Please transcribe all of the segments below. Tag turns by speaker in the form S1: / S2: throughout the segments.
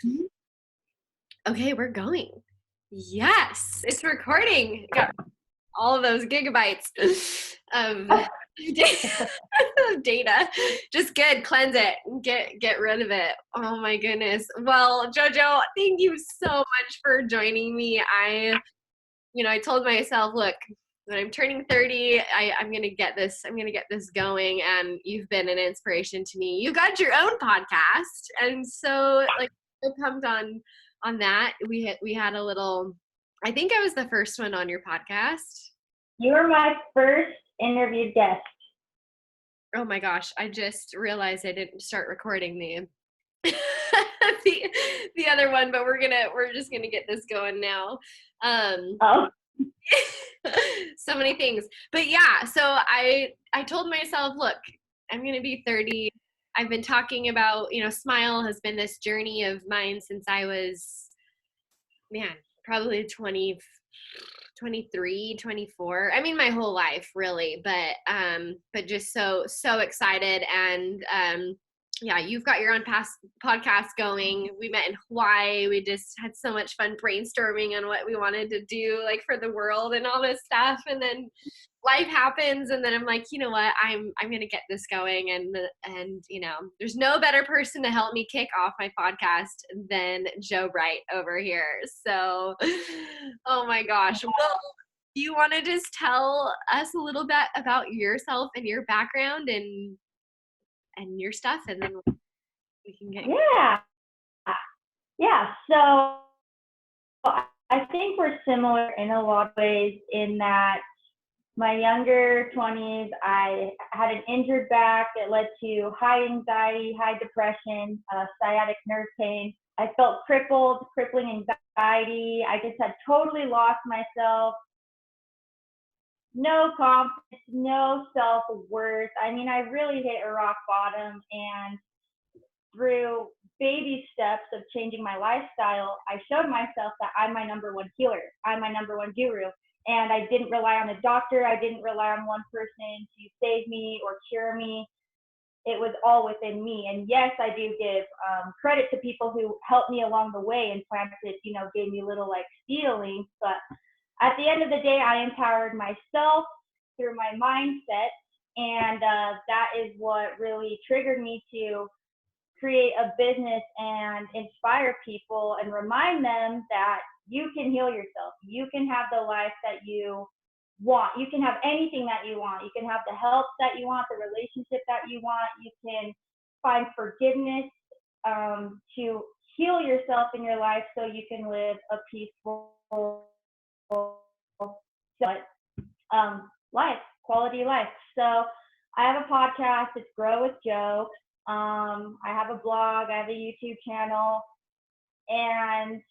S1: Mhm. Okay, we're going. Yes, it's recording. Got all of those gigabytes of data. Just good. Cleanse it. Get rid of it. Oh my goodness. Well, Jojo, thank you so much for joining me. I told myself, look, when I'm turning 30, I'm gonna get this. I'm gonna get this going, and you've been an inspiration to me. You got your own podcast, and so like, so pumped on that. We had a little. I think I was the first one on your podcast.
S2: You were my first interviewed guest.
S1: Oh my gosh! I just realized I didn't start recording the the other one, but we're just gonna get this going now. Um,
S2: Oh,
S1: so many things. But yeah, so I told myself, look, I'm going to be 30. I've been talking about, Smile has been this journey of mine since I was, man, probably 20, 23, 24. I mean, my whole life really, but just so excited. And yeah, you've got your own past podcast going. We met in Hawaii. We just had so much fun brainstorming on what we wanted to do, like for the world and all this stuff. And then life happens, and then I'm like, you know what, I'm gonna get this going. And there's no better person to help me kick off my podcast than Joe Bright over here. So oh my gosh. Well, do you want to just tell us a little bit about yourself and your background and your stuff, and then we can get.
S2: yeah. Yeah. So I think we're similar in a lot of ways in that my younger 20s, I had an injured back that led to high anxiety, high depression, sciatic nerve pain. I felt crippling anxiety. I just had totally lost myself. No confidence, no self-worth. I mean, I really hit a rock bottom, and through baby steps of changing my lifestyle, I showed myself that I'm my number one healer. I'm my number one guru. And I didn't rely on a doctor. I didn't rely on one person to save me or cure me. It was all within me. And yes, I do give credit to people who helped me along the way and planted, gave me little like seedlings. But at the end of the day, I empowered myself through my mindset. And that is what really triggered me to create a business and inspire people and remind them that you can heal yourself. You can have the life that you want. You can have anything that you want. You can have the health that you want, the relationship that you want. You can find forgiveness to heal yourself in your life so you can live a peaceful life, quality life. So I have a podcast. It's Grow with Joe. I have a blog. I have a YouTube channel. And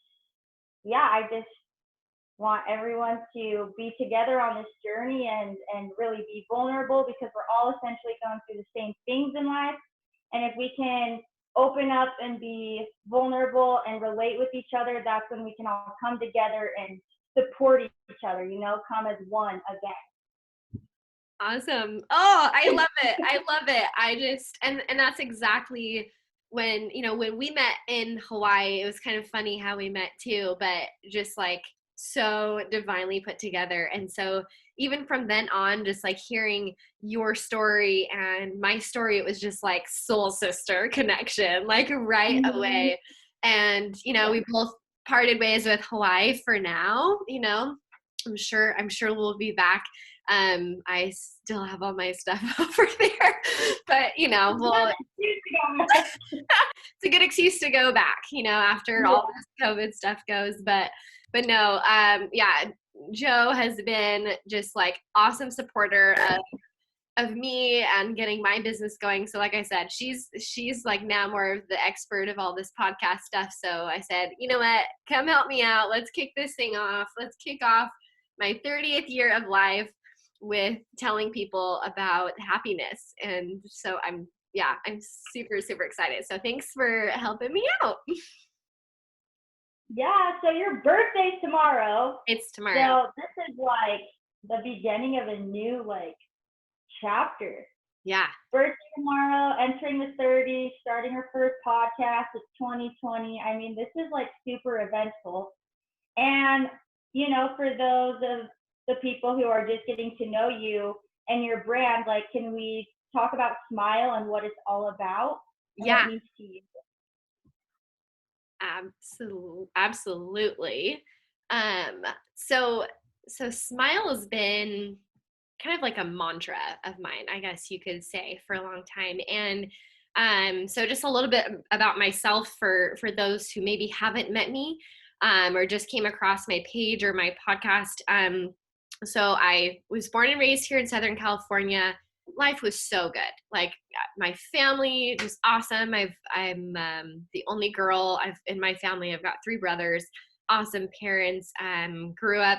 S2: yeah, I just want everyone to be together on this journey and really be vulnerable, because we're all essentially going through the same things in life. And if we can open up and be vulnerable and relate with each other, that's when we can all come together and support each other, come as one again.
S1: Awesome. Oh, I love it. I love it. I just and that's exactly when we met in Hawaii. It was kind of funny how we met too, but just like so divinely put together. And so even from then on, just like hearing your story and my story, it was just like soul sister connection, like right away. And we both parted ways with Hawaii for now. I'm sure we'll be back. I still have all my stuff over there, but well, it's a good excuse to go back, after all this COVID stuff goes. But no, yeah, Joe has been just like awesome supporter of me and getting my business going. So like I said, she's like now more of the expert of all this podcast stuff. So I said, you know what, come help me out. Let's kick this thing off. Let's kick off my 30th year of life with telling people about happiness. And so I'm super, super excited. So thanks for helping me out.
S2: Yeah, so your birthday's tomorrow.
S1: It's tomorrow.
S2: So this is like the beginning of a new like chapter.
S1: Yeah.
S2: Birthday tomorrow, entering the 30s, starting her first podcast. It's 2020. I mean, this is like super eventful. And, you know, for those of the people who are just getting to know you and your brand, like, can we talk about Smile and what it's all about and what
S1: Yeah.
S2: it means to you?
S1: Absolutely. Um, so so Smile has been kind of like a mantra of mine, I guess you could say, for a long time. And so just a little bit about myself for those who maybe haven't met me, or just came across my page or my podcast. So I was born and raised here in Southern California. Life was so good. Like my family was awesome. I'm the only girl in my family. I've got three brothers. Awesome parents. Grew up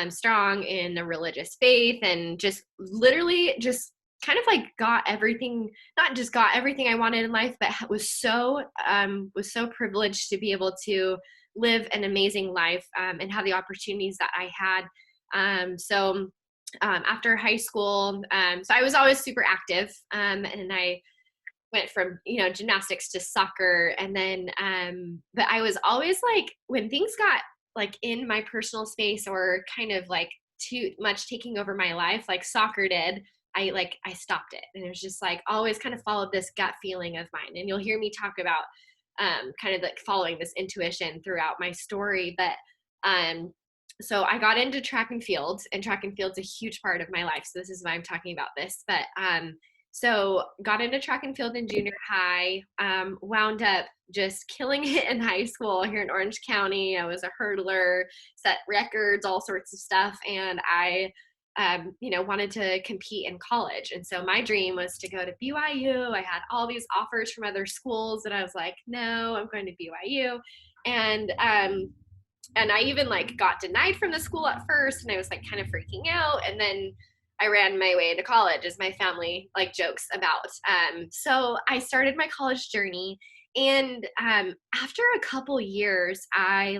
S1: strong in the religious faith, and just literally just kind of like got everything, not just got everything I wanted in life, but was so privileged to be able to live an amazing life, and have the opportunities that I had. After high school, so I was always super active, and I went from gymnastics to soccer, and then but I was always like, when things got like in my personal space or kind of like too much taking over my life like soccer did, I stopped it. And it was just like always kind of followed this gut feeling of mine, and you'll hear me talk about kind of like following this intuition throughout my story. But so I got into track and field, and track and field's a huge part of my life, so this is why I'm talking about this. But so got into track and field in junior high, wound up just killing it in high school here in Orange County. I was a hurdler, set records, all sorts of stuff. And I, wanted to compete in college. And so my dream was to go to BYU. I had all these offers from other schools, and I was like, no, I'm going to BYU. And I even like got denied from the school at first, and I was like kind of freaking out. And then I ran my way into college, as my family like jokes about. So I started my college journey, and after a couple years, I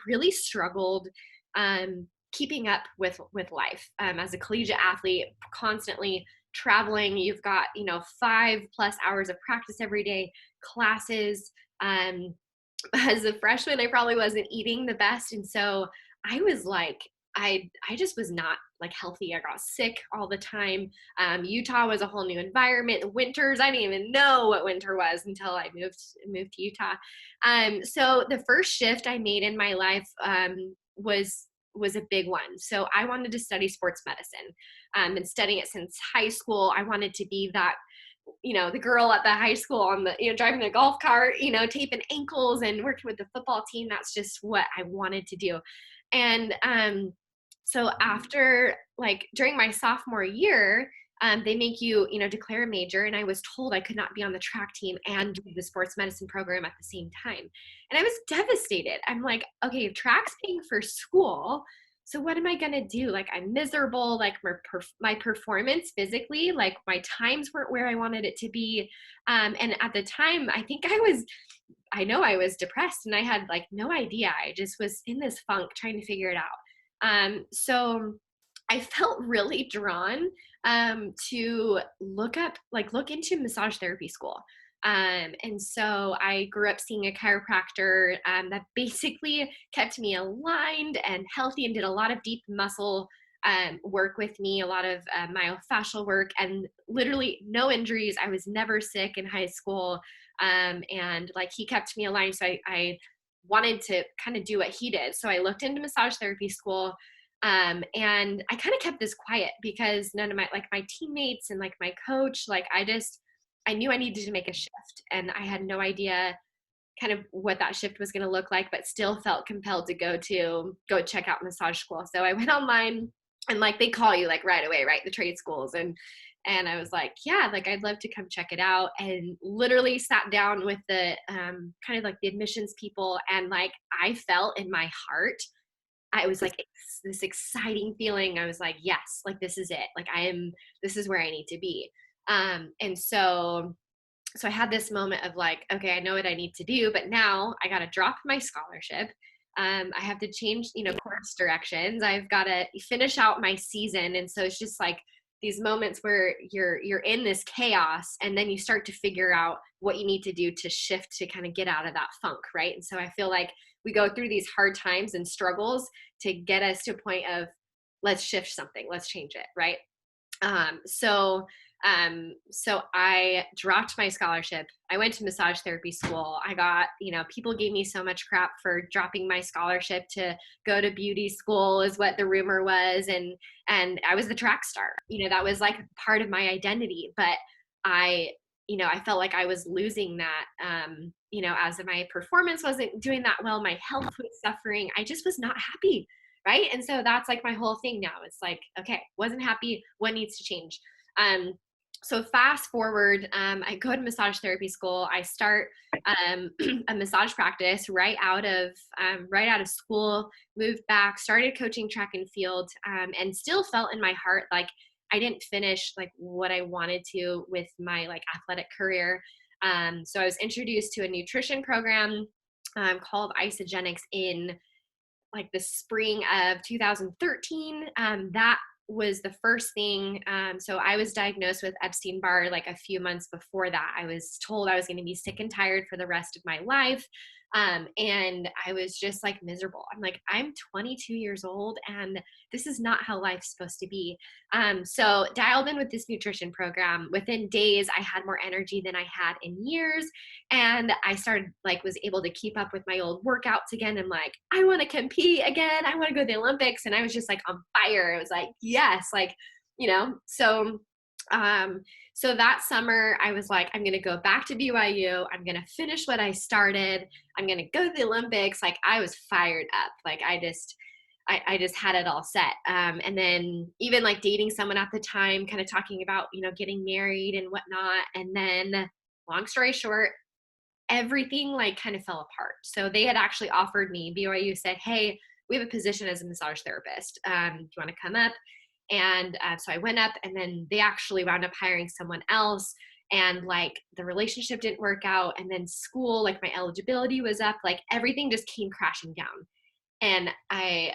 S1: really struggled keeping up with life as a collegiate athlete, constantly traveling. You've got 5+ hours of practice every day, classes. As a freshman, I probably wasn't eating the best. And so I was like, I just was not like healthy. I got sick all the time. Utah was a whole new environment. The winters, I didn't even know what winter was until I moved to Utah. So the first shift I made in my life was a big one. So I wanted to study sports medicine. Been studying it since high school. I wanted to be that the girl at the high school on the, driving the golf cart, taping ankles and working with the football team. That's just what I wanted to do. And so after, like, during my sophomore year, they make you, declare a major. And I was told I could not be on the track team and do the sports medicine program at the same time. And I was devastated. I'm like, okay, track's paying for school, so what am I going to do? Like, I'm miserable. Like my performance physically, like my times weren't where I wanted it to be. And at the time, I know I was depressed, and I had like no idea. I just was in this funk trying to figure it out. So I felt really drawn to look into massage therapy school. And so I grew up seeing a chiropractor that basically kept me aligned and healthy, and did a lot of deep muscle work with me, a lot of myofascial work, and literally no injuries. I was never sick in high school. And like, he kept me aligned. So I wanted to kind of do what he did. So I looked into massage therapy school. And I kind of kept this quiet because none of my teammates and like my coach, like I knew I needed to make a shift, and I had no idea kind of what that shift was going to look like, but still felt compelled to go check out massage school. So I went online, and like, they call you like right away, right? The trade schools. And I was like, yeah, like, I'd love to come check it out. And literally sat down with the kind of like the admissions people. And like, I felt in my heart, I was like, this exciting feeling. I was like, yes, like, this is it. Like, this is where I need to be. And so I had this moment of like, okay, I know what I need to do, but now I got to drop my scholarship. I have to change, course directions. I've got to finish out my season. And so it's just like these moments where you're in this chaos, and then you start to figure out what you need to do to shift to kind of get out of that funk, right? And so I feel like we go through these hard times and struggles to get us to a point of, let's shift something, let's change it, right? Um, so so I dropped my scholarship. I went to massage therapy school. I got, people gave me so much crap for dropping my scholarship to go to beauty school, is what the rumor was. And I was the track star. That was like part of my identity. But I, I felt like I was losing that. As my performance wasn't doing that well, my health was suffering. I just was not happy. Right. And so that's like my whole thing now. It's like, okay, wasn't happy. What needs to change? Um, so fast forward, I go to massage therapy school. I start a massage practice right out of school. Moved back, started coaching track and field, and still felt in my heart like I didn't finish like what I wanted to with my like athletic career. So I was introduced to a nutrition program called Isogenics in like the spring of 2013. That was the first thing. So I was diagnosed with Epstein-Barr like a few months before that. I was told I was going to be sick and tired for the rest of my life. And I was just like miserable. I'm like, I'm 22 years old and this is not how life's supposed to be. So dialed in with this nutrition program. Within days, I had more energy than I had in years. And I started was able to keep up with my old workouts again. I'm like, I want to compete again. I want to go to the Olympics. And I was just like on fire. It was like, yes, so that summer I was like, I'm going to go back to BYU. I'm going to finish what I started. I'm going to go to the Olympics. Like I was fired up. Like I just had it all set. And then even like dating someone at the time, kind of talking about, getting married and whatnot. And then long story short, everything like kind of fell apart. So they had actually offered me, BYU said, hey, we have a position as a massage therapist. Do you want to come up? And so I went up, and then they actually wound up hiring someone else. And like the relationship didn't work out. And then school, like my eligibility was up, like everything just came crashing down. And I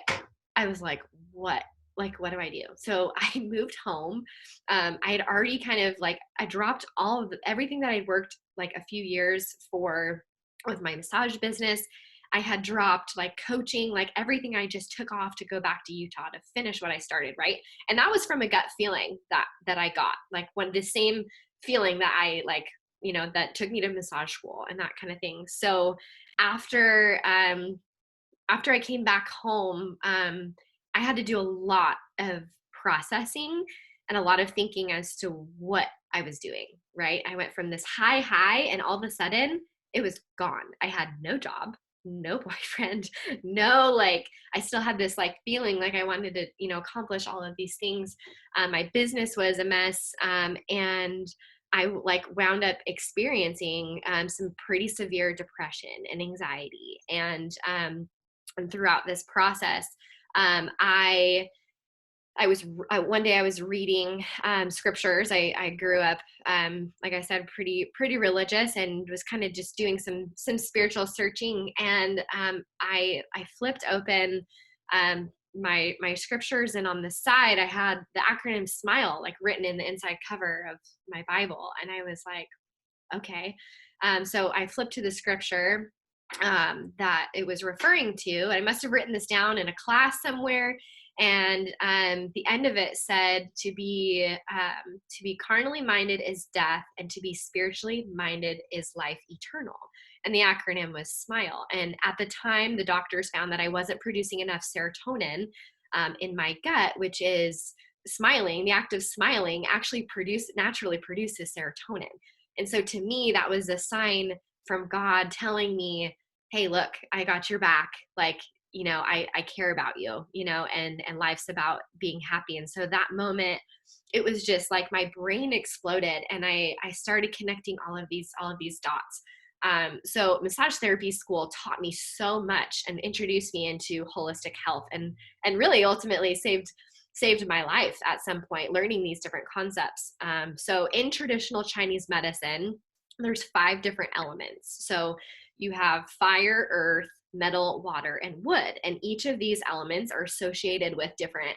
S1: was like, what? Like, what do I do? So I moved home. I had already kind of like, I dropped all of everything that I'd worked like a few years for with my massage business. I had dropped like coaching, like everything. I just took off to go back to Utah to finish what I started. Right. And that was from a gut feeling that I got, like when the same feeling that I like, that took me to massage school and that kind of thing. So after I came back home, I had to do a lot of processing and a lot of thinking as to what I was doing, right? I went from this high, and all of a sudden it was gone. I had no job, no boyfriend, no, like, I still had this like feeling like I wanted to, accomplish all of these things. My business was a mess. And I like wound up experiencing some pretty severe depression and anxiety. And throughout this process, I was one day I was reading scriptures. I grew up, like I said, pretty religious, and was kind of just doing some spiritual searching. And I flipped open my scriptures, and on the side I had the acronym SMILE like written in the inside cover of my Bible, and I was like, okay. So I flipped to the scripture that it was referring to. I must have written this down in a class somewhere. And the end of it said to be carnally minded is death, and to be spiritually minded is life eternal. And the acronym was SMILE. And at the time, the doctors found that I wasn't producing enough serotonin in my gut, which is smiling. The act of smiling actually naturally produces serotonin. And so to me, that was a sign from God telling me, hey, look, I got your back. Like, I care about you, and life's about being happy. And so that moment, it was just like my brain exploded, and I started connecting all of these dots. So massage therapy school taught me so much and introduced me into holistic health, and really ultimately saved my life at some point, learning these different concepts. So in traditional Chinese medicine, there's 5 different elements. So you have fire, earth, metal, water, and wood. And each of these elements are associated with different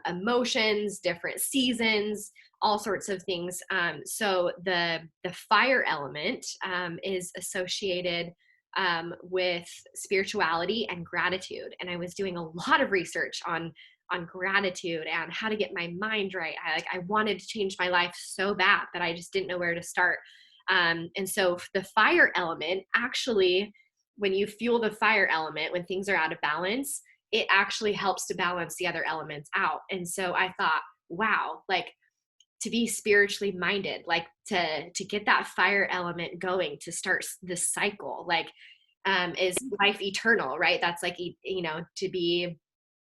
S1: emotions, different seasons, all sorts of things. So the fire element is associated with spirituality and gratitude. And I was doing a lot of research on gratitude and how to get my mind right. I wanted to change my life so bad, but I just didn't know where to start. And so the fire element actually, when you fuel the fire element, when things are out of balance, it actually helps to balance the other elements out. And so I thought, wow, like to be spiritually minded, like to get that fire element going, to start this cycle, like is life eternal, right? That's like, you know, to be,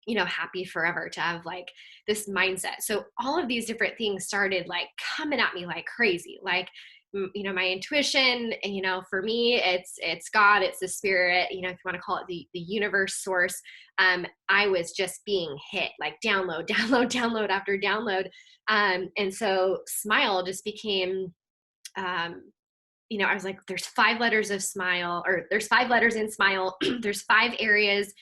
S1: you know, happy forever, to have like this mindset. So all of these different things started like coming at me like crazy. Like, you know, my intuition, and, you know, for me, it's God, it's the spirit, you know, if you want to call it the universe source. I was just being hit like download, download, download after download. And so Smile just became, you know, I was like, there's 5 letters of Smile, or there's 5 letters in Smile. There's 5 areas,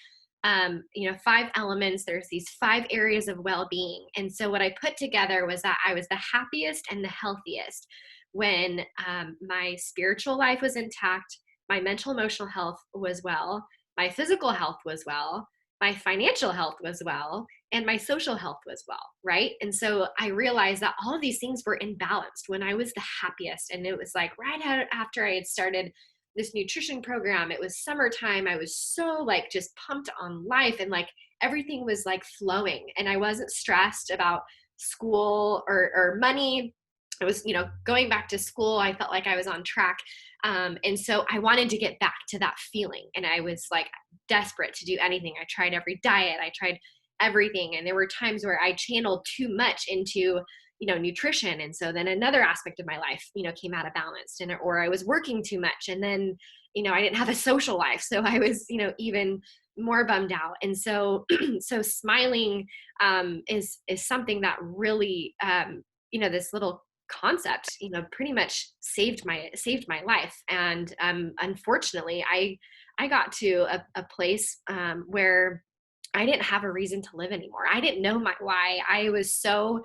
S1: you know, 5 elements. There's these 5 areas of well-being. And so what I put together was that I was the happiest and the healthiest when my spiritual life was intact, my mental emotional health was well, my physical health was well, my financial health was well, and my social health was well, right? And so I realized that all of these things were imbalanced when I was the happiest. And it was like right after I had started this nutrition program, it was summertime. I was so like just pumped on life, and like everything was like flowing, and I wasn't stressed about school or money. I was, you know, going back to school. I felt like I was on track. And so I wanted to get back to that feeling. And I was like desperate to do anything. I tried every diet, I tried everything. And there were times where I channeled too much into, you know, nutrition. And so then another aspect of my life, you know, came out of balance, and, or I was working too much. And then, you know, I didn't have a social life. So I was, you know, even more bummed out. And so, so smiling is something that really, you know, this little concept, you know, pretty much saved my life. And unfortunately, I got to a place where I didn't have a reason to live anymore. I didn't know my why. I was so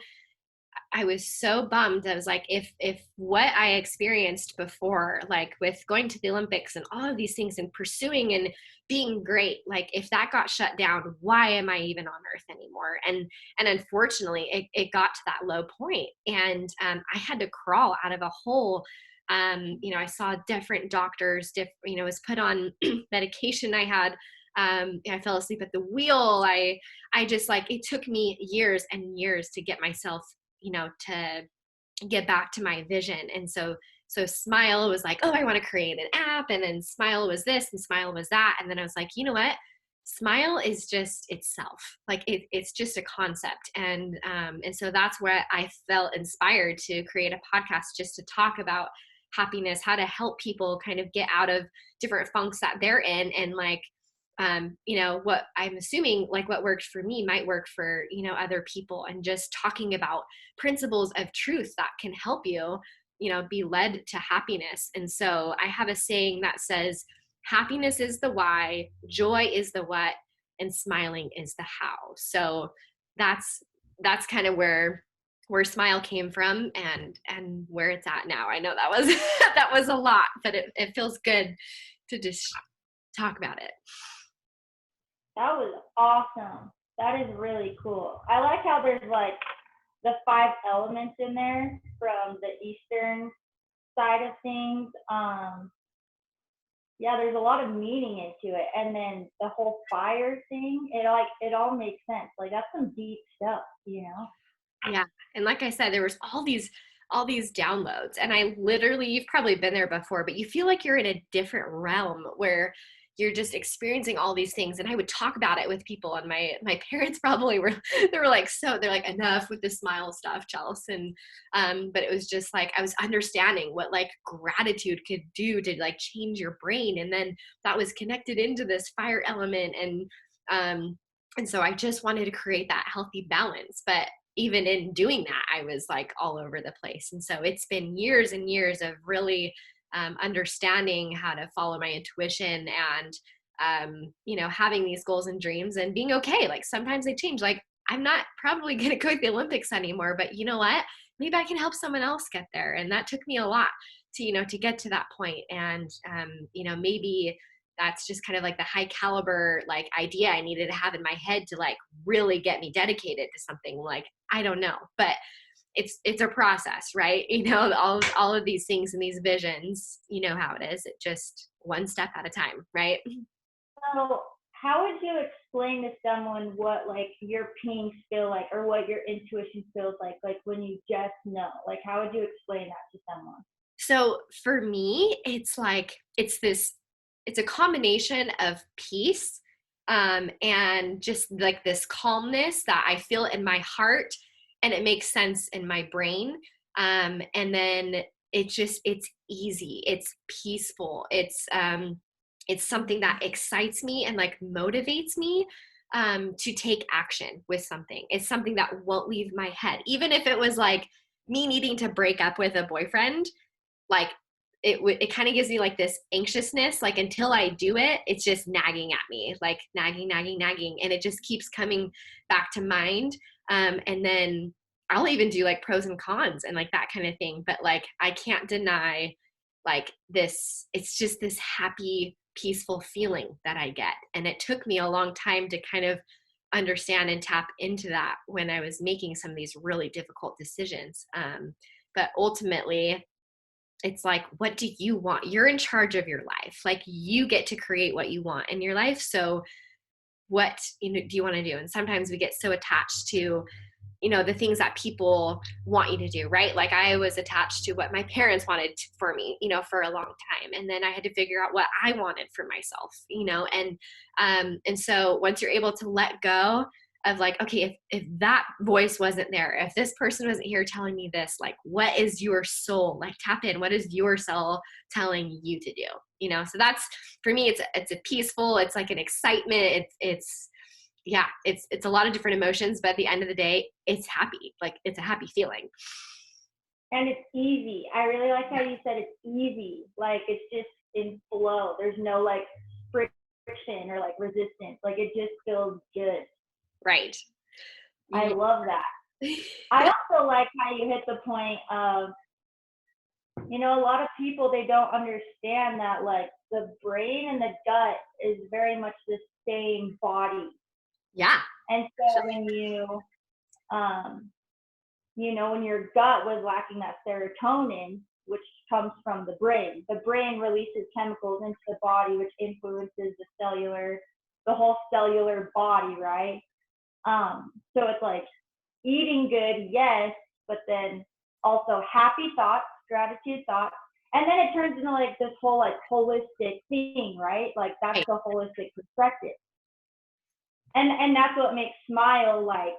S1: bummed. I was like, if what I experienced before, like with going to the Olympics and all of these things and pursuing and being great, like if that got shut down, why am I even on earth anymore? And unfortunately, it got to that low point, and I had to crawl out of a hole. You know, I saw different doctors, you know, was put on medication. I fell asleep at the wheel. I just like, it took me years and years to get myself, you know, to get back to my vision. And so Smile was like, oh, I want to create an app. And then Smile was this and Smile was that. And then I was like, you know what? Smile is just itself. Like it's just a concept. And so that's where I felt inspired to create a podcast, just to talk about happiness, how to help people kind of get out of different funks that they're in. And like, you know, what I'm assuming, like what worked for me might work for, you know, other people, and just talking about principles of truth that can help you, you know, be led to happiness. And so I have a saying that says, happiness is the why, joy is the what, and smiling is the how. So that's kind of where Smile came from, and where it's at now. I know that was that was a lot, but it feels good to just talk about it.
S2: That was awesome. That is really cool. I like how there's like the 5 elements in there from the Eastern side of things. Yeah, there's a lot of meaning into it. And then the whole fire thing, it all makes sense. Like that's some deep stuff, you know?
S1: Yeah. And like I said, there was all these downloads, and I literally, you've probably been there before, but you feel like you're in a different realm where you're just experiencing all these things. And I would talk about it with people, and my parents probably were, they're like, enough with the Smile stuff, Chelsea. And but it was just like I was understanding what like gratitude could do to like change your brain, and then that was connected into this fire element. And so I just wanted to create that healthy balance. But even in doing that, I was like all over the place. And so it's been years and years of really understanding how to follow my intuition, and you know, having these goals and dreams and being okay. Like sometimes they change. Like I'm not probably going to go to the Olympics anymore, but you know what? Maybe I can help someone else get there. And that took me a lot to, to get to that point. And, maybe that's just kind of like the high caliber, like idea I needed to have in my head to like really get me dedicated to something. Like, I don't know, but it's a process, right? All of these things and these visions, you know how it is. It just one step at a time, right?
S2: So how would you explain to someone what like your pings feel like, or what your intuition feels like when you just know? Like, how would you explain that to someone?
S1: So for me, it's like it's a combination of peace, and just like this calmness that I feel in my heart, and it makes sense in my brain. And then it's easy, it's peaceful, it's something that excites me and like motivates me, to take action with something. It's something that won't leave my head, even if it was like me needing to break up with a boyfriend. Like it kind of gives me like this anxiousness, like until I do it, it's just nagging at me, like nagging, and it just keeps coming back to mind. And then I'll even do like pros and cons and like that kind of thing, but like I can't deny like this, it's just this happy peaceful feeling that I get. And it took me a long time to kind of understand and tap into that when I was making some of these really difficult decisions. But ultimately, it's like, what do you want? You're in charge of your life. Like, you get to create what you want in your life. So what, do you want to do? And sometimes we get so attached to, the things that people want you to do, right? Like I was attached to what my parents wanted for me, for a long time. And then I had to figure out what I wanted for myself, and so once you're able to let go of like, okay, if that voice wasn't there, if this person wasn't here telling me this, like, what is your soul, like, tap in, what is your soul telling you to do? So that's, for me, it's a peaceful, it's like an excitement, it's yeah, it's a lot of different emotions, but at the end of the day, it's happy. Like, it's a happy feeling.
S2: And it's easy. I really like how you said it's easy. Like, it's just in flow. There's no like friction or like resistance. Like, it just feels good.
S1: Right.
S2: I love that. I also like how you hit the point of, a lot of people, they don't understand that like the brain and the gut is very much the same body.
S1: Yeah.
S2: And so when when your gut was lacking that serotonin, which comes from the brain releases chemicals into the body, which influences the whole cellular body, right? So it's like eating good, yes, but then also happy thoughts, gratitude thoughts, and then it turns into like this whole like holistic thing, right? Like that's the holistic perspective. And that's what makes Smile like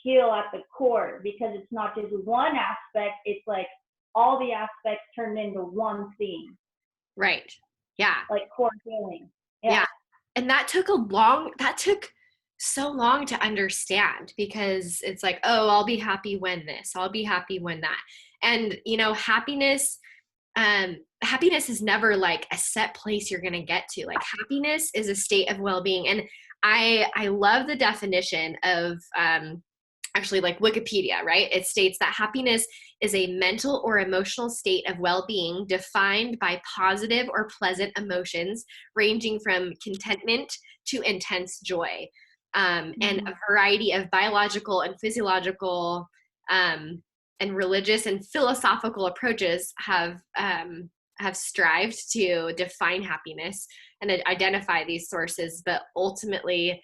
S2: heal at the core, because it's not just one aspect, it's like all the aspects turned into one thing.
S1: Right. Yeah.
S2: Like core healing.
S1: Yeah. And that took so long to understand, because it's like, oh, I'll be happy when this, I'll be happy when that. And, happiness is never like a set place you're going to get to. Like, happiness is a state of well-being. And I love the definition of, actually, like Wikipedia, right? It states that happiness is a mental or emotional state of well-being defined by positive or pleasant emotions ranging from contentment to intense joy. And a variety of biological and physiological, and religious and philosophical approaches have strived to define happiness and identify these sources, but ultimately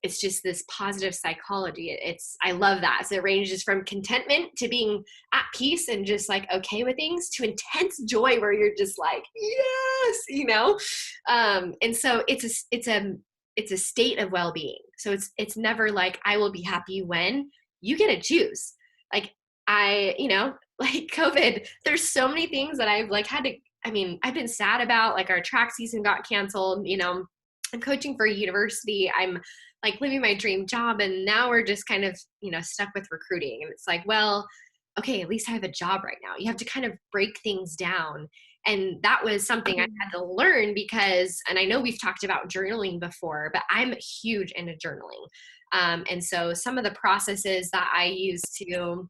S1: it's just this positive psychology. I love that. So it ranges from contentment to being at peace and just like okay with things, to intense joy where you're just like, yes, and so it's a state of well-being. So it's never like, I will be happy when. You get to choose. Like, like COVID, there's so many things that I've like I've been sad about, like our track season got canceled, I'm coaching for a university. I'm like living my dream job. And now we're just kind of, stuck with recruiting. And it's like, well, okay, at least I have a job right now. You have to kind of break things down And that was something I had to learn because, and I know we've talked about journaling before, but I'm huge into journaling. And so some of the processes that I used to,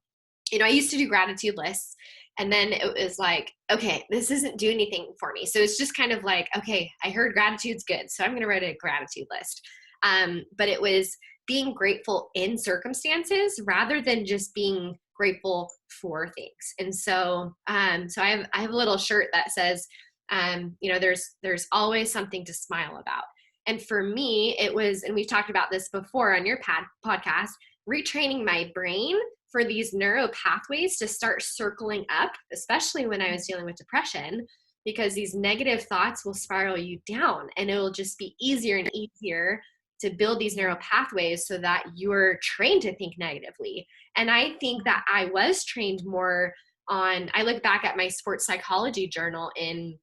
S1: I used to do gratitude lists, and then it was like, okay, this isn't doing anything for me. So it's just kind of like, okay, I heard gratitude's good, so I'm going to write a gratitude list. But it was being grateful in circumstances rather than just being grateful for things. And so, so I have a little shirt that says, there's always something to smile about. And for me, it was, and we've talked about this before on your podcast, retraining my brain for these neuro pathways to start circling up, especially when I was dealing with depression, because these negative thoughts will spiral you down, and it will just be easier and easier to build these neural pathways so that you're trained to think negatively. And I think that I was trained more on, I look back at my sports psychology journal in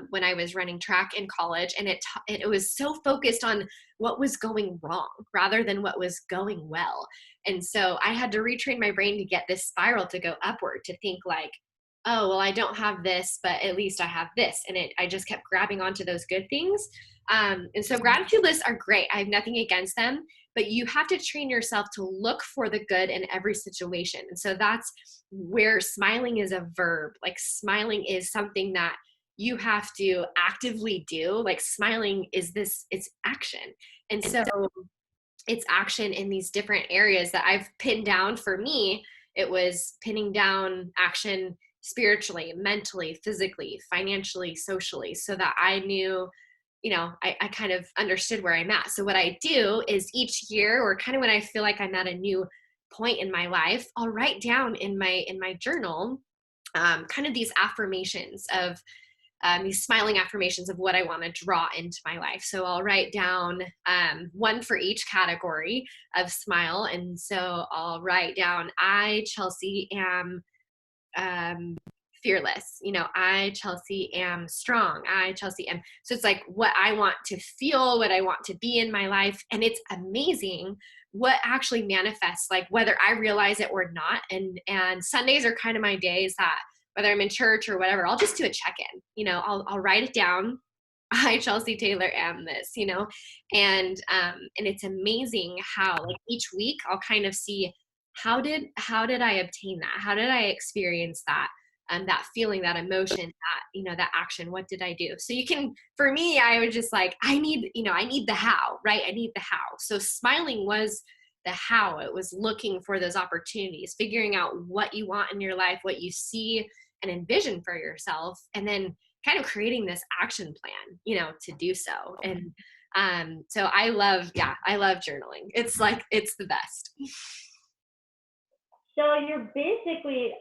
S1: when I was running track in college, and it was so focused on what was going wrong rather than what was going well. And so I had to retrain my brain to get this spiral to go upward, to think like, oh, well, I don't have this, but at least I have this. And I just kept grabbing onto those good things. And so gratitude lists are great. I have nothing against them, but you have to train yourself to look for the good in every situation. And so that's where smiling is a verb. Like smiling is something that you have to actively do. Like smiling is it's action. And so it's action in these different areas that I've pinned down. For me, it was pinning down action spiritually, mentally, physically, financially, socially, so that I knew, I kind of understood where I'm at. So what I do is each year, or kind of when I feel like I'm at a new point in my life, I'll write down in my journal kind of these affirmations of these smiling affirmations of what I want to draw into my life. So I'll write down one for each category of smile. And so I'll write down, I, Chelsea, am fearless. I, Chelsea, am strong. I, Chelsea, am. So it's like what I want to feel, what I want to be in my life. And it's amazing what actually manifests, like whether I realize it or not. And Sundays are kind of my days that, whether I'm in church or whatever, I'll just do a check-in. I'll write it down. I, Chelsea Taylor, am this, and it's amazing how like each week I'll kind of see how did I obtain that? How did I experience that? That feeling, that emotion, that action, what did I do? So for me, I was just like, I need the how, right? I need the how. So smiling was the how. It was looking for those opportunities, figuring out what you want in your life, what you see and envision for yourself, and then kind of creating this action plan, to do so. And so I love journaling. It's the best.
S2: So you're basically,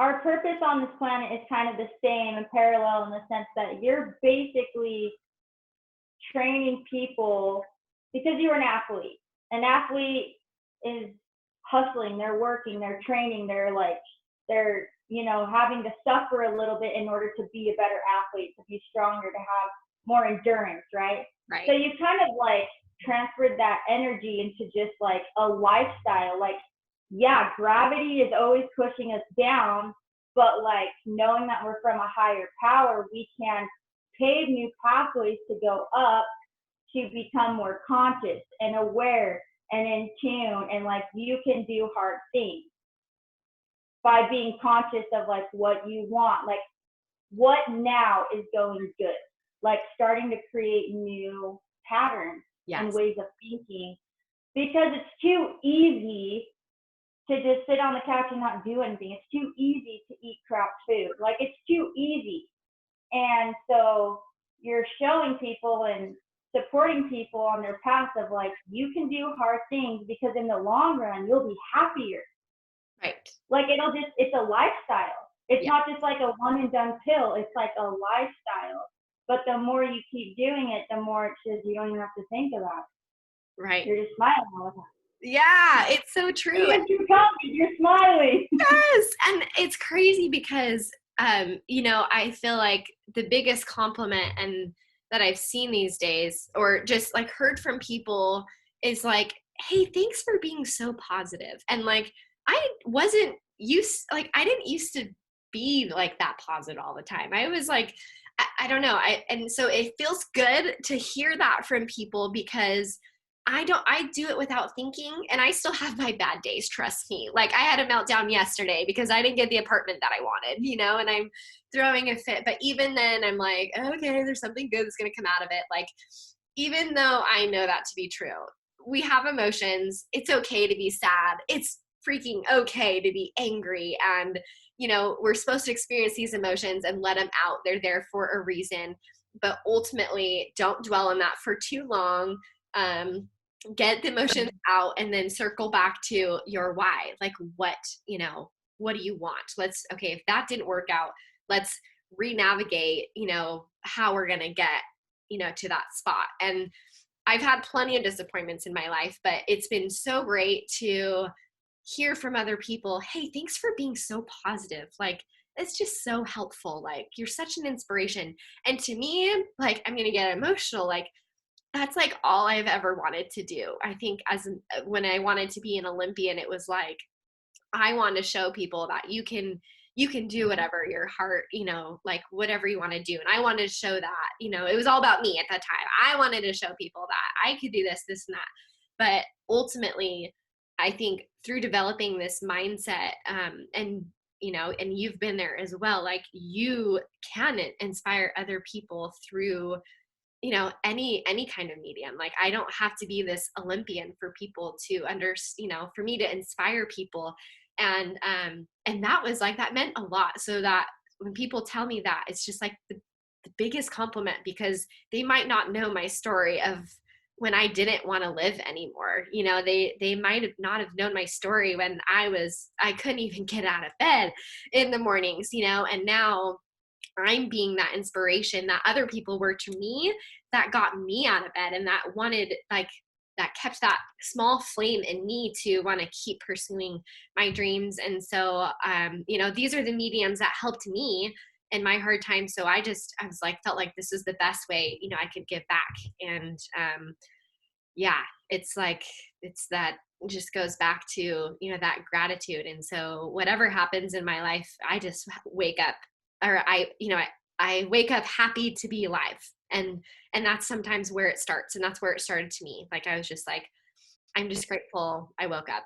S2: our purpose on this planet is kind of the same and parallel in the sense that you're basically training people because you're an athlete. An athlete is hustling, they're working, they're training, they're having to suffer a little bit in order to be a better athlete, to be stronger, to have more endurance, right?
S1: Right.
S2: So you kind of like transferred that energy into just like a lifestyle. Like, yeah, gravity is always pushing us down, but like knowing that we're from a higher power, we can pave new pathways to go up, to become more conscious and aware and in tune, and like you can do hard things by being conscious of like what you want, like what now is going good, like starting to create new patterns and ways of thinking, because it's too easy to just sit on the couch and not do anything. It's too easy to eat crap food. Like it's too easy. And so you're showing people and supporting people on their path of like, you can do hard things because in the long run, you'll be happier.
S1: Right.
S2: Like it's a lifestyle. It's not just like a one and done pill. It's like a lifestyle. But the more you keep doing it, the more it's just, you don't even have to think about it.
S1: Right.
S2: You're just smiling all the time.
S1: Yeah, it's so true.
S2: You're smiling.
S1: Yes. And it's crazy because, I feel like the biggest compliment and that I've seen these days, or just like heard from people, is like, hey, thanks for being so positive. And like, I didn't used to be like that positive all the time. I was like, I don't know. And so it feels good to hear that from people, because I do it without thinking, and I still have my bad days, trust me. Like, I had a meltdown yesterday because I didn't get the apartment that I wanted, and I'm throwing a fit. But even then I'm like, okay, there's something good that's going to come out of it. Like, even though I know that to be true, we have emotions. It's okay to be sad. It's freaking okay to be angry. And, we're supposed to experience these emotions and let them out. They're there for a reason. But ultimately, don't dwell on that for too long. Get the emotions out, and then circle back to your why. Like, what do you want? Okay, if that didn't work out, let's re-navigate, how we're going to get, to that spot. And I've had plenty of disappointments in my life, but it's been so great to hear from other people, hey, thanks for being so positive. Like, it's just so helpful. Like, you're such an inspiration. And to me, like, I'm going to get emotional. Like, that's like all I've ever wanted to do. I think when I wanted to be an Olympian, it was like, I want to show people that you can do whatever your heart, like whatever you want to do. And I wanted to show that, it was all about me at that time. I wanted to show people that I could do this, this, and that. But ultimately, I think through developing this mindset, and you've been there as well, like, you can inspire other people through any kind of medium. Like, I don't have to be this Olympian for people to for me to inspire people. And that was like, that meant a lot. So that when people tell me that, it's just like the biggest compliment, because they might not know my story of when I didn't want to live anymore. They might have not have known my story when I couldn't even get out of bed in the mornings, and now I'm being that inspiration that other people were to me, that got me out of bed, and that wanted, like, that kept that small flame in me to want to keep pursuing my dreams. And so, these are the mediums that helped me in my hard time. So I was like, felt like this is the best way, I could give back. And, yeah, it's like, it just goes back to, that gratitude. And so whatever happens in my life, I just wake up, or I wake up happy to be alive. And that's sometimes where it starts. And that's where it started to me. Like, I was just like, I'm just grateful I woke up,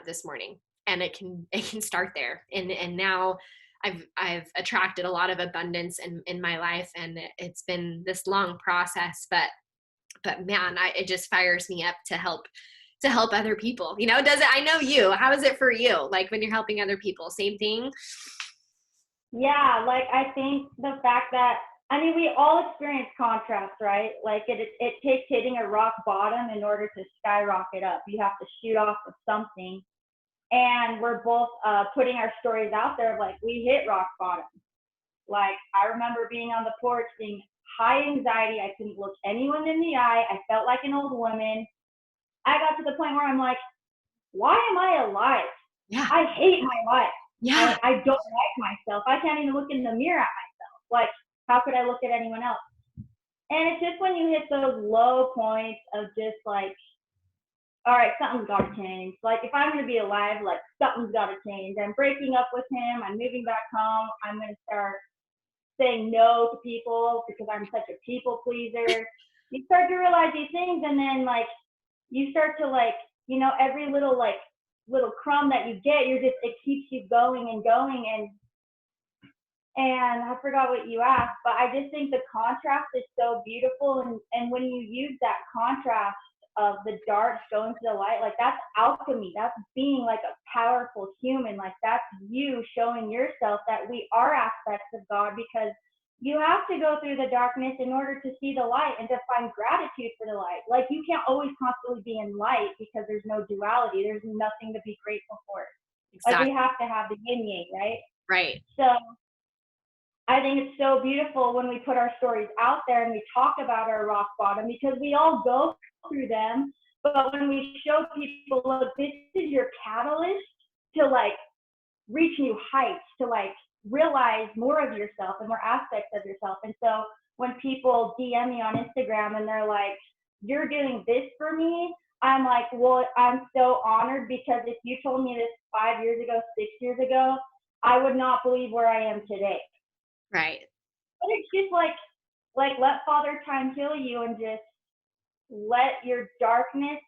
S1: this morning. And it can start there. And now I've attracted a lot of abundance in my life, and it's been this long process, but man, it just fires me up to help other people. Does it? I know you. How is it for you? Like, when you're helping other people, same thing?
S2: Yeah, like, I think the fact that, I mean, we all experience contrast, right? Like, it takes hitting a rock bottom in order to skyrocket up. You have to shoot off of something. And we're both putting our stories out there of, like, we hit rock bottom. Like, I remember being on the porch, being high anxiety. I couldn't look anyone in the eye. I felt like an old woman. I got to the point where I'm like, why am I alive?
S1: Yeah.
S2: I hate my life.
S1: Yeah.
S2: I don't like myself. I can't even look in the mirror at myself. Like, how could I look at anyone else? And it's just when you hit those low points of just like, all right, something's got to change. Like, if I'm going to be alive, like, something's got to change. I'm breaking up with him. I'm moving back home. I'm going to start saying no to people because I'm such a people pleaser. You start to realize these things, and then, like, you start to, like, every little crumb that you get, it keeps you going and going. And I forgot what you asked, but I just think the contrast is so beautiful. And when you use that contrast of the dark going to the light, like, that's alchemy. That's being like a powerful human. Like, that's you showing yourself that we are aspects of God, because you have to go through the darkness in order to see the light and to find gratitude for the light. Like, you can't always constantly be in light because there's no duality. There's nothing to be grateful for. Exactly. Like, we have to have the yin yang, right?
S1: Right.
S2: So I think it's so beautiful when we put our stories out there and we talk about our rock bottom, because we all go through them. But when we show people, look, this is your catalyst to, like, reach new heights, to, like, realize more of yourself and more aspects of yourself. And so when people DM me on Instagram and they're like, you're doing this for me, I'm like, well, I'm so honored, because if you told me this 5 years ago, 6 years ago, I would not believe where I am today.
S1: Right.
S2: But it's just like let Father Time heal you and just let your darkness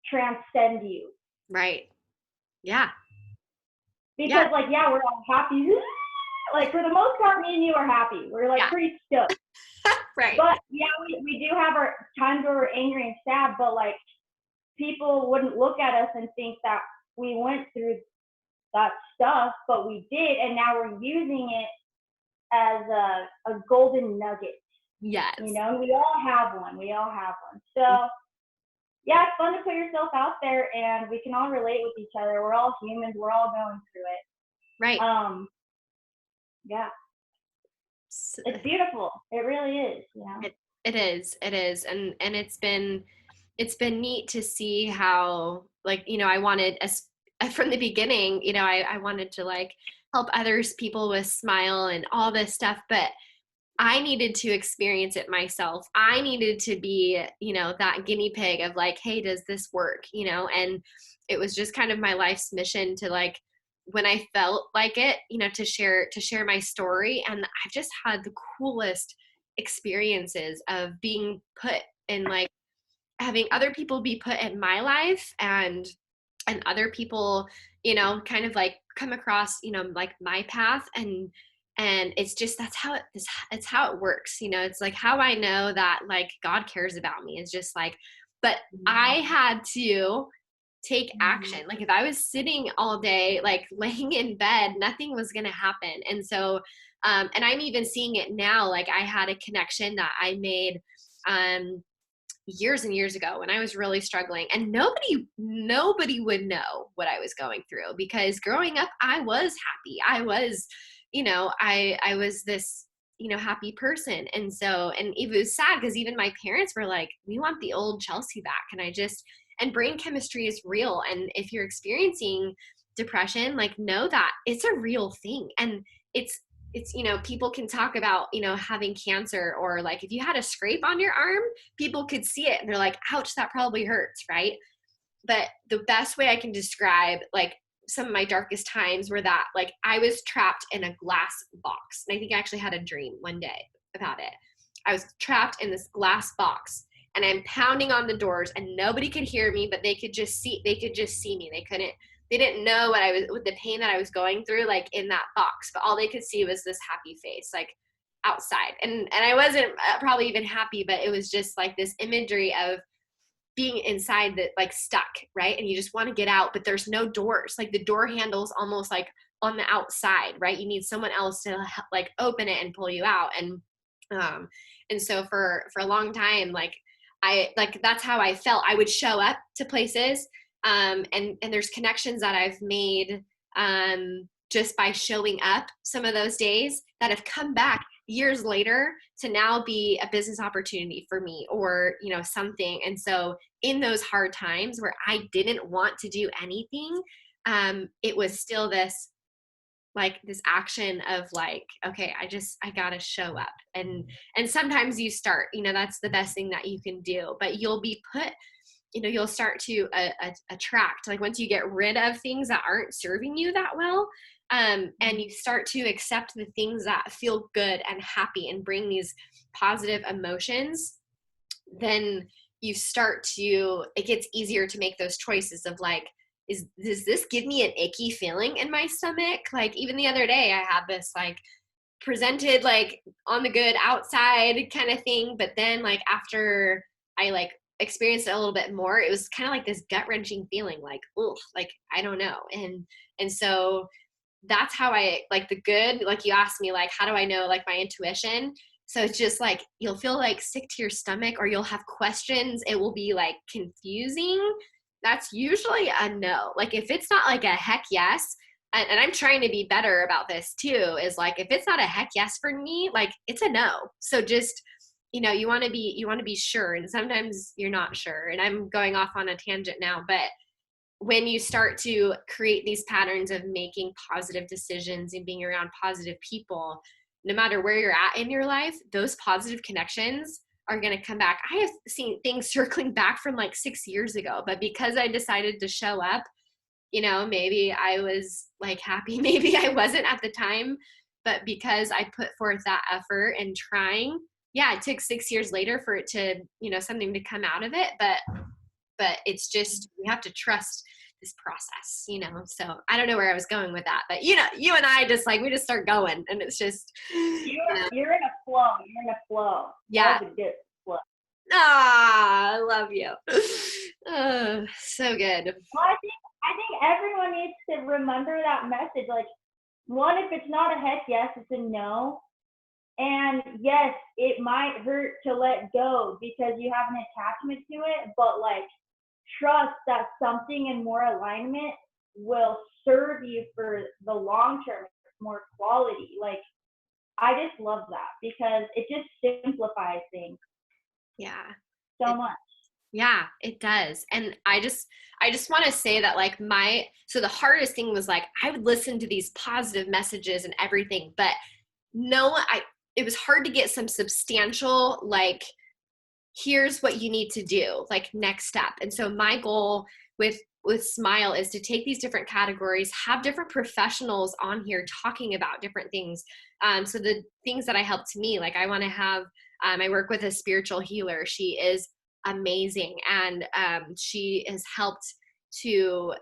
S2: transcend you.
S1: Right. Yeah.
S2: Because
S1: Yeah.
S2: like, yeah, we're all happy. Like for the most part, me and you are happy. We're like
S1: Yeah.
S2: pretty stoked.
S1: Right.
S2: But yeah, we do have our times where we're angry and sad, but like people wouldn't look at us and think that we went through that stuff, but we did, and now we're using it as a golden nugget.
S1: Yes.
S2: You know, and we all have one. We all have one. So yeah, it's fun to put yourself out there, and we can all relate with each other. We're all humans. We're all going through it.
S1: Right.
S2: Yeah. It's beautiful. It really is, you know.
S1: It is. It is. And it's been neat to see how, like, you know, I wanted from the beginning, you know, I wanted to like help others, people with Smile and all this stuff, but I needed to experience it myself. I needed to be, you know, that guinea pig of like, hey, does this work? You know, and it was just kind of my life's mission to like, when I felt like it, you know, to share my story. And I've just had the coolest experiences of being put in, like, having other people be put in my life, and other people, you know, kind of like come across, you know, like my path, and it's just, that's how it's how it works, you know. It's like how I know that like God cares about me is just like, but I had to take action. Like if I was sitting all day like laying in bed, nothing was going to happen. And so and I'm even seeing it now. Like I had a connection that I made years and years ago when I was really struggling, and nobody would know what I was going through, because growing up I was happy. I was, you know, I was this, you know, happy person. And so, and it was sad because even my parents were like, we want the old Chelsea back. And brain chemistry is real, and if you're experiencing depression, like, know that it's a real thing. And it's, you know, people can talk about, you know, having cancer, or like if you had a scrape on your arm, people could see it and they're like, ouch, that probably hurts, right? But the best way I can describe like some of my darkest times were that like I was trapped in a glass box. And I think I actually had a dream one day about it. I was trapped in this glass box, and I'm pounding on the doors, and nobody could hear me, but they could just see me. They didn't know what I was, with the pain that I was going through, like in that box, but all they could see was this happy face, like outside. And I wasn't probably even happy, but it was just like this imagery of being inside, that like stuck, right? And you just want to get out, but there's no doors. Like the door handle's almost like on the outside, right? You need someone else to like open it and pull you out. And so for a long time, like that's how I felt. I would show up to places, and there's connections that I've made just by showing up some of those days that have come back years later to now be a business opportunity for me, or, you know, something. And so in those hard times where I didn't want to do anything, it was still this action of like, okay, I gotta show up. And sometimes you start, you know, that's the best thing that you can do, but you'll be put, you know, you'll start to attract, like once you get rid of things that aren't serving you that well, and you start to accept the things that feel good and happy and bring these positive emotions, then you start to, it gets easier to make those choices of like, does this give me an icky feeling in my stomach? Like even the other day I had this like presented like on the good outside kind of thing, but then like after I like experienced it a little bit more, it was kind of like this gut wrenching feeling, like, oh, like I don't know. And so that's how I like the good, like you asked me, like, how do I know like my intuition? So it's just like, you'll feel like sick to your stomach, or you'll have questions. It will be like confusing. That's usually a no. Like if it's not like a heck yes, and I'm trying to be better about this too, is like, if it's not a heck yes for me, like it's a no. So just, you know, you want to be sure. And sometimes you're not sure. And I'm going off on a tangent now, but when you start to create these patterns of making positive decisions and being around positive people, no matter where you're at in your life, those positive connections are going to come back. I have seen things circling back from like 6 years ago, but because I decided to show up, maybe I was like happy, maybe I wasn't at the time, but because I put forth that effort and trying, yeah, it took 6 years later for it to, something to come out of it. But it's just, we have to trust this process, so I don't know where I was going with that, but you and I just like, we just start going, and it's just,
S2: you're in a flow. You're in a flow.
S1: Yeah.
S2: That was a good flow.
S1: I love you. Oh, so good.
S2: Well, I think everyone needs to remember that message. Like, one, if it's not a heck yes, it's a no. And yes, it might hurt to let go because you have an attachment to it, but like, trust that something in more alignment will serve you for the long term, more quality. Like, I just love that because it just simplifies things
S1: Yeah.
S2: so much.
S1: Yeah, it does. And I just want to say that like so the hardest thing was like, I would listen to these positive messages and everything, but it was hard to get some substantial, like, here's what you need to do, like next step. And so my goal with Smile is to take these different categories, have different professionals on here talking about different things. So the things that I help to me, like I want to have, I work with a spiritual healer. She is amazing. And she has helped to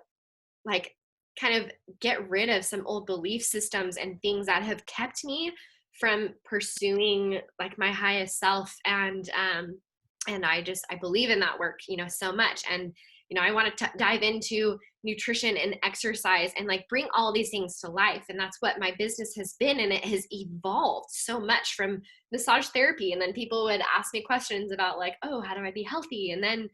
S1: like kind of get rid of some old belief systems and things that have kept me from pursuing like my highest self. And I believe in that work, so much. And, I want to dive into nutrition and exercise and like bring all these things to life. And that's what my business has been. And it has evolved so much from massage therapy. And then people would ask me questions about like, oh, how do I be healthy? And then,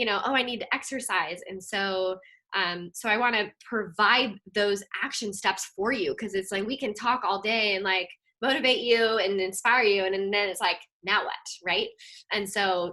S1: oh, I need to exercise. And so I want to provide those action steps for you, because it's like we can talk all day and like motivate you and inspire you, and then it's like, now what, right? And so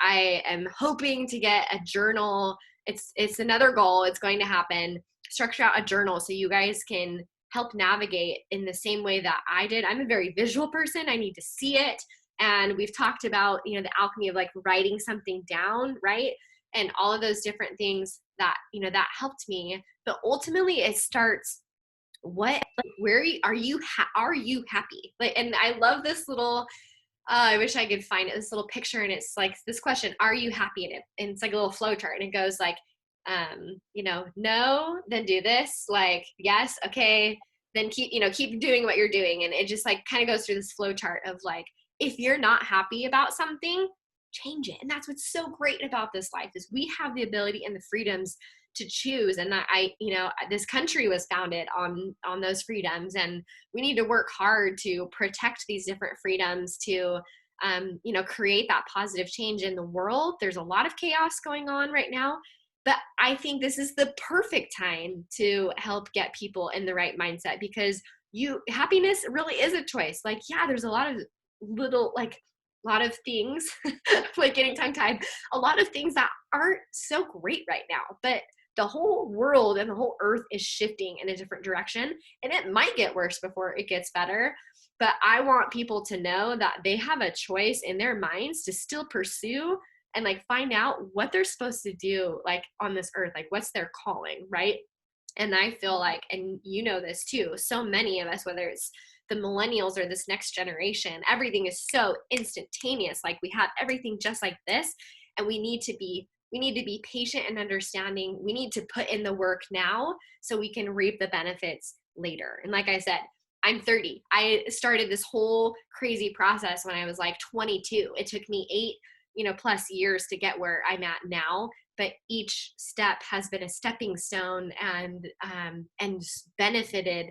S1: I am hoping to get a journal. It's another goal. It's going to happen. Structure out a journal so you guys can help navigate in the same way that I did. I'm a very visual person. I need to see it. And we've talked about the alchemy of like writing something down, right? And all of those different things that that helped me. But ultimately it starts, where are you happy? Like, and I love this little I wish I could find it, this little picture, and it's like this question, are you happy in it? And it's like a little flow chart, and it goes like no, then do this, like yes, okay, then keep doing what you're doing. And it just like kind of goes through this flow chart of like, if you're not happy about something, change it. And that's what's so great about this life, is we have the ability and the freedoms to choose. And that this country was founded on those freedoms, and we need to work hard to protect these different freedoms to create that positive change in the world. There's a lot of chaos going on right now, but I think this is the perfect time to help get people in the right mindset, because happiness really is a choice. Like, yeah, there's a lot of little, like, a lot of things like getting tongue tied, a lot of things that aren't so great right now, but the whole world and the whole earth is shifting in a different direction, and it might get worse before it gets better. But I want people to know that they have a choice in their minds to still pursue and like find out what they're supposed to do, like on this earth, like what's their calling, right? And I feel like, and this too, so many of us, whether it's the millennials or this next generation, everything is so instantaneous. Like, we have everything just like this, and we need to be patient and understanding. We need to put in the work now so we can reap the benefits later. And like I said, I'm 30. I started this whole crazy process when I was like 22. It took me 8 plus years to get where I'm at now. But each step has been a stepping stone and benefited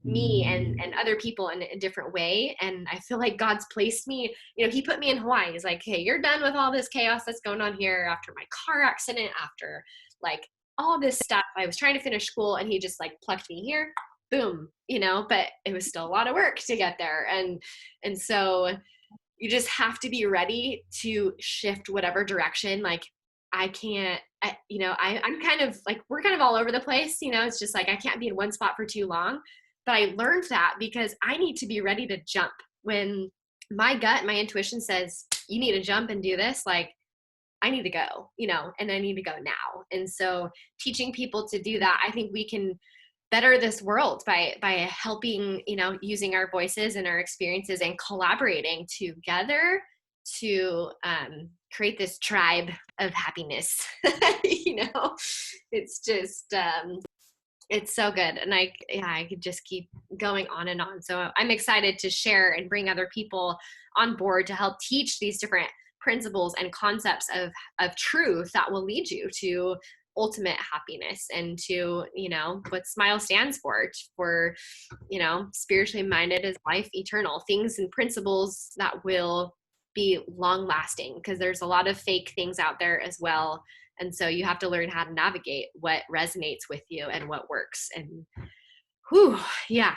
S1: me and other people in a different way. And I feel like God's placed me, he put me in Hawaii. He's like, hey, you're done with all this chaos that's going on here after my car accident, after like all this stuff. I was trying to finish school, and he just like plucked me here, boom, but it was still a lot of work to get there. And so you just have to be ready to shift whatever direction. Like, I'm kind of like, we're kind of all over the place, it's just like, I can't be in one spot for too long. But I learned that because I need to be ready to jump when my gut, my intuition says, you need to jump and do this. Like, I need to go, and I need to go now. And so teaching people to do that, I think we can better this world by helping, using our voices and our experiences and collaborating together to create this tribe of happiness. It's just it's so good. And I could just keep going on and on. So I'm excited to share and bring other people on board to help teach these different principles and concepts of truth that will lead you to ultimate happiness and to, what SMILE stands for, spiritually minded is life eternal, things and principles that will be long lasting, because there's a lot of fake things out there as well. And so you have to learn how to navigate what resonates with you and what works. And whew, yeah.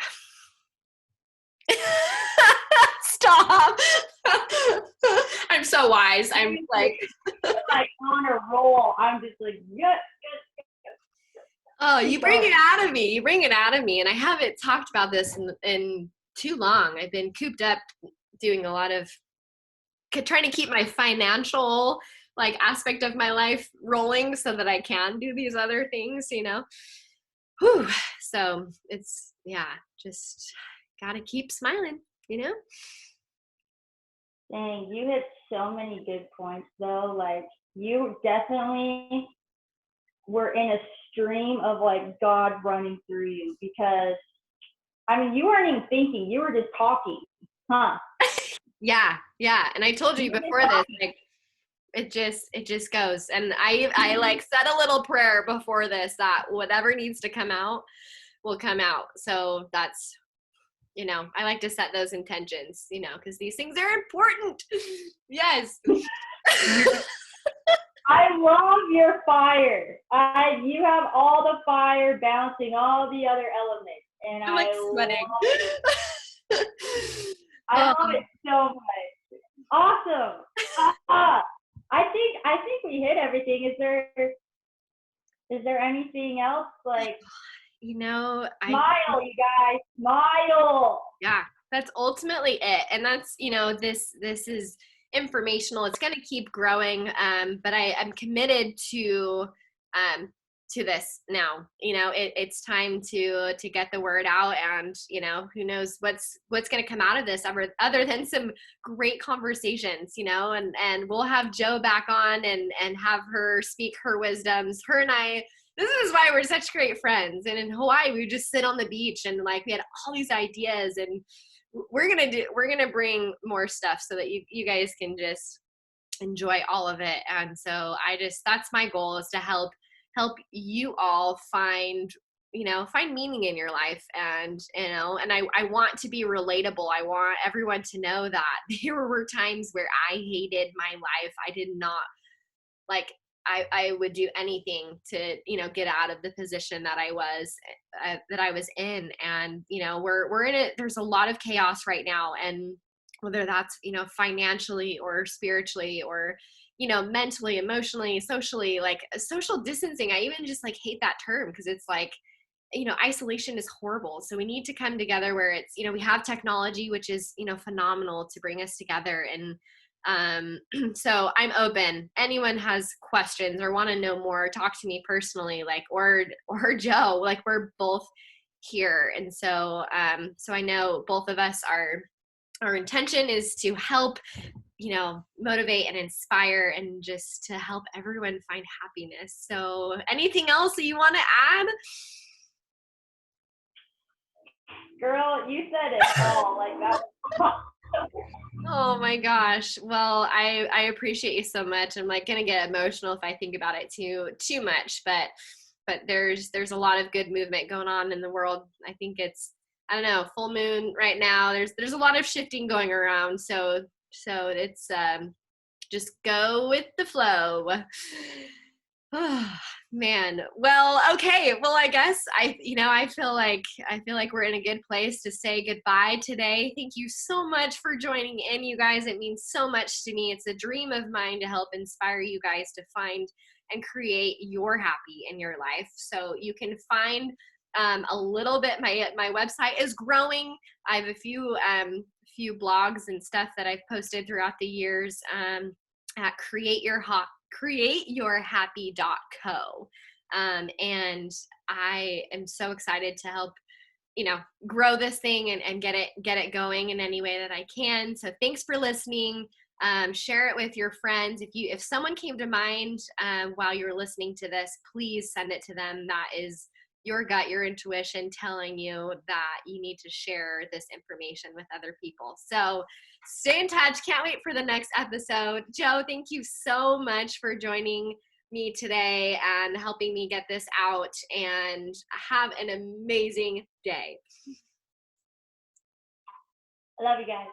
S1: Stop. I'm so wise. I'm like
S2: on a roll. I'm just like, yes.
S1: Oh, you bring it out of me. You bring it out of me. And I haven't talked about this in too long. I've been cooped up doing a lot of trying to keep my financial aspect of my life rolling so that I can do these other things, Whew. So it's, just gotta keep smiling,
S2: Dang, you hit so many good points though. You definitely were in a stream of God running through you, because you weren't even thinking, you were just talking, huh?
S1: Yeah. And I told you before this, it just goes. And I said a little prayer before this that whatever needs to come out will come out. So that's, I like to set those intentions, because these things are important. Yes.
S2: I love your fire. You have all the fire bouncing all the other elements, and
S1: I'm sweating.
S2: I love it so much. Awesome. I think we hit everything. Is there anything else?
S1: Smile,
S2: you guys, smile.
S1: Yeah, that's ultimately it. And that's, this is informational. It's going to keep growing. But I'm committed to this now. It's time to get the word out, and who knows what's going to come out of this other than some great conversations, and we'll have Jo back on and have her speak her wisdoms. Her and I, this is why we're such great friends. And in Hawaii, we would just sit on the beach and we had all these ideas, and we're gonna bring more stuff so that you guys can just enjoy all of it. And so that's my goal, is to help you all find meaning in your life. And I want to be relatable. I want everyone to know that there were times where I hated my life. I did not I would do anything to get out of the position that I was in. And we're in it. There's a lot of chaos right now, and whether that's financially or spiritually or mentally, emotionally, socially, social distancing. I even just hate that term, because it's isolation is horrible. So we need to come together where it's, we have technology, which is, phenomenal to bring us together. And so I'm open. Anyone has questions or want to know more, talk to me personally, or Jo, we're both here. And so, so I know both of us our intention is to help, motivate and inspire, and just to help everyone find happiness. So anything else that you want to add?
S2: Girl, you said it all. That.
S1: Oh my gosh. Well, I appreciate you so much. I'm gonna get emotional if I think about it too much, but there's a lot of good movement going on in the world. I think it's, I don't know, full moon right now. There's a lot of shifting going around. So it's just go with the flow. Oh, man. Well, okay. Well, I guess I feel like we're in a good place to say goodbye today. Thank you so much for joining in, you guys. It means so much to me. It's a dream of mine to help inspire you guys to find and create your happy in your life. So you can find a little bit. My website is growing. I have a few blogs and stuff that I've posted throughout the years at createyourhappy.co. And I am so excited to help, grow this thing and get it going in any way that I can. So thanks for listening. Share it with your friends. If someone came to mind while you were listening to this, please send it to them. That is your gut, your intuition telling you that you need to share this information with other people. So stay in touch. Can't wait for the next episode. Jo, thank you so much for joining me today and helping me get this out, and have an amazing day.
S2: I love you guys.